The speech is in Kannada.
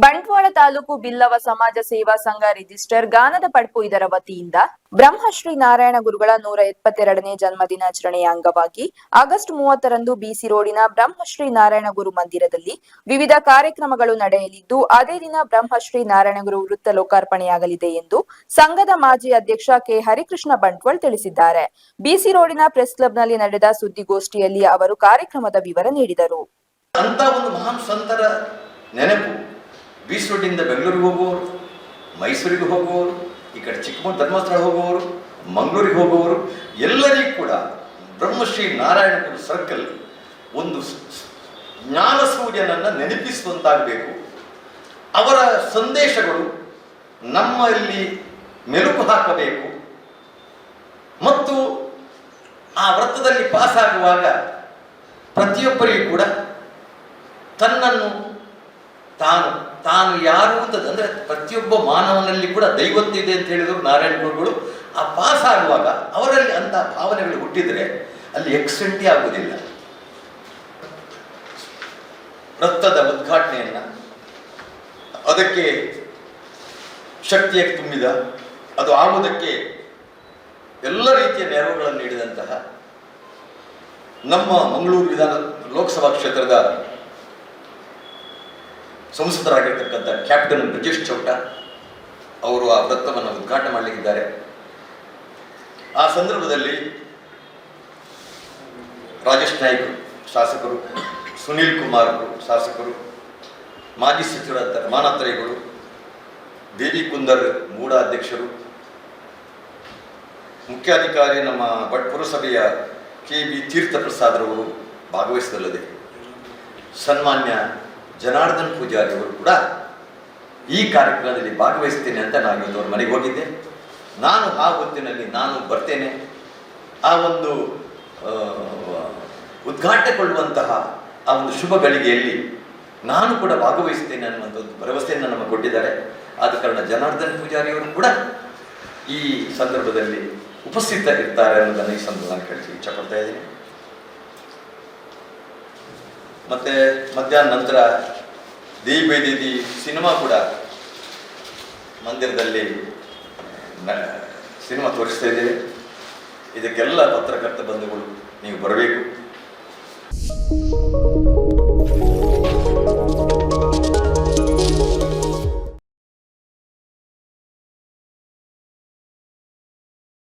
ಬಂಟ್ವಾಳ ತಾಲೂಕು ಬಿಲ್ಲವ ಸಮಾಜ ಸೇವಾ ಸಂಘ ರಿಜಿಸ್ಟರ್ ಗಾನದ ಪಡ್ಪು ಇದರ ವತಿಯಿಂದ ಬ್ರಹ್ಮಶ್ರೀ ನಾರಾಯಣ ಗುರುಗಳ 172ನೇ ಜನ್ಮದಿನಾಚರಣೆಯ ಅಂಗವಾಗಿ ಆಗಸ್ಟ್ 30ರಂದು ಬಿಸಿ ರೋಡಿನ ಬ್ರಹ್ಮಶ್ರೀ ನಾರಾಯಣ ಗುರು ಮಂದಿರದಲ್ಲಿ ವಿವಿಧ ಕಾರ್ಯಕ್ರಮಗಳು ನಡೆಯಲಿದ್ದು ಅದೇ ದಿನ ಬ್ರಹ್ಮಶ್ರೀ ನಾರಾಯಣ ಗುರು ವೃತ್ತ ಲೋಕಾರ್ಪಣೆಯಾಗಲಿದೆ ಎಂದು ಸಂಘದ ಮಾಜಿ ಅಧ್ಯಕ್ಷ ಕೆ ಹರಿಕೃಷ್ಣ ಬಂಟ್ವಾಳ್ ತಿಳಿಸಿದ್ದಾರೆ. ಬಿಸಿ ರೋಡಿನ ಪ್ರೆಸ್ ಕ್ಲಬ್ನಲ್ಲಿ ನಡೆದ ಸುದ್ದಿಗೋಷ್ಠಿಯಲ್ಲಿ ಅವರು ಕಾರ್ಯಕ್ರಮದ ವಿವರ ನೀಡಿದರು. ಬೀಚ್ ರೋಡಿಂದ ಬೆಂಗಳೂರಿಗೆ ಹೋಗುವವರು, ಮೈಸೂರಿಗೆ ಹೋಗುವವರು, ಈ ಕಡೆ ಚಿಕ್ಕಮಗಳೂರು ಧರ್ಮಸ್ಥಳ ಹೋಗುವವರು, ಮಂಗಳೂರಿಗೆ ಹೋಗುವವರು ಎಲ್ಲರಿಗೂ ಕೂಡ ಬ್ರಹ್ಮಶ್ರೀ ನಾರಾಯಣ ಗುರು ಸರ್ಕಲ್ ಒಂದು ಜ್ಞಾನ ಸೂರ್ಯನನ್ನು ನೆನಪಿಸುವಂತಾಗಬೇಕು. ಅವರ ಸಂದೇಶಗಳು ನಮ್ಮಲ್ಲಿ ಮೆಲುಕು ಹಾಕಬೇಕು ಮತ್ತು ಆ ವೃತ್ತದಲ್ಲಿ ಪಾಸಾಗುವಾಗ ಪ್ರತಿಯೊಬ್ಬರಿಗೂ ಕೂಡ ತನ್ನನ್ನು ತಾನು ಯಾರು ಅಂತ ಅಂದರೆ ಪ್ರತಿಯೊಬ್ಬ ಮಾನವನಲ್ಲಿ ಕೂಡ ದೈವತ್ವ ಇದೆ ಅಂತ ಹೇಳಿದರು ನಾರಾಯಣ ಗುರುಗಳು. ಆ ಪಾಸ್ ಆಗುವಾಗ ಅವರಲ್ಲಿ ಅಂತ ಭಾವನೆಗಳು ಹುಟ್ಟಿದರೆ ಅಲ್ಲಿ ಎಕ್ಸೆಂಟಿ ಆಗುವುದಿಲ್ಲ. ವೃತ್ತದ ಉದ್ಘಾಟನೆಯನ್ನ ಅದಕ್ಕೆ ಶಕ್ತಿಯಾಗಿ ತುಂಬಿದ, ಅದು ಆಗುವುದಕ್ಕೆ ಎಲ್ಲ ರೀತಿಯ ನೆರವುಗಳನ್ನು ನೀಡಿದಂತಹ ನಮ್ಮ ಮಂಗಳೂರು ವಿಧಾನ ಲೋಕಸಭಾ ಕ್ಷೇತ್ರದ ಸಂಸದರಾಗಿರ್ತಕ್ಕಂಥ ಕ್ಯಾಪ್ಟನ್ ಬ್ರಿಜೇಶ್ ಚೌಟ ಅವರು ಆ ವೃತ್ತವನ್ನು ಉದ್ಘಾಟನೆ ಮಾಡಲಿಕ್ಕಿದ್ದಾರೆ. ಆ ಸಂದರ್ಭದಲ್ಲಿ ರಾಜೇಶ್ ನಾಯ್ಕ್ ಶಾಸಕರು, ಸುನೀಲ್ ಕುಮಾರ್ ಶಾಸಕರು, ಮಾಜಿ ಸಚಿವರಾದ ರಮಾನಾಥರೈಗಳು, ದೇವಿ ಕುಂದರ್ ಮೂಡ ಅಧ್ಯಕ್ಷರು, ಮುಖ್ಯಾಧಿಕಾರಿ ನಮ್ಮ ಭಟ್ ಪುರಸಭೆಯ KB ತೀರ್ಥ ಪ್ರಸಾದ್ರವರು ಭಾಗವಹಿಸಿದಲ್ಲದೆ ಸನ್ಮಾನ್ಯ ಜನಾರ್ದನ್ ಪೂಜಾರಿ ಅವರು ಕೂಡ ಈ ಕಾರ್ಯಕ್ರಮದಲ್ಲಿ ಭಾಗವಹಿಸ್ತೇನೆ ಅಂತ ನಾನು ಇವತ್ತು ಅವ್ರ ಮನೆಗೆ ಹೋಗಿದ್ದೆ. ನಾನು ಆ ಹೊತ್ತಿನಲ್ಲಿ ನಾನು ಬರ್ತೇನೆ, ಆ ಒಂದು ಉದ್ಘಾಟನೆಗೊಳ್ಳುವಂತಹ ಆ ಒಂದು ಶುಭ ಗಳಿಗೆಯಲ್ಲಿ ನಾನು ಕೂಡ ಭಾಗವಹಿಸ್ತೇನೆ ಅನ್ನುವಂಥ ಒಂದು ಭರವಸೆಯನ್ನು ನಮಗೆ ಕೊಟ್ಟಿದ್ದಾರೆ. ಆದ ಕಾರಣ ಜನಾರ್ದನ್ ಪೂಜಾರಿಯವರು ಕೂಡ ಈ ಸಂದರ್ಭದಲ್ಲಿ ಉಪಸ್ಥಿತರಿರ್ತಾರೆ ಅನ್ನೋದನ್ನು ಈ ಸಂದರ್ಭ ನಾನು ಕೇಳಿ ಇಚ್ಛಪಡ್ತಾ ಇದ್ದೀನಿ. ಮತ್ತು ಮಧ್ಯಾಹ್ನ ನಂತರ ದೇವಿ ಬೈದೇವಿ ಸಿನಿಮಾ ಕೂಡ ಮಂದಿರದಲ್ಲಿ ಸಿನಿಮಾ ತೋರಿಸ್ತಾ ಇದ್ದೇವೆ. ಇದಕ್ಕೆಲ್ಲ ಪತ್ರಕರ್ತ ಬಂಧುಗಳು ನೀವು ಬರಬೇಕು.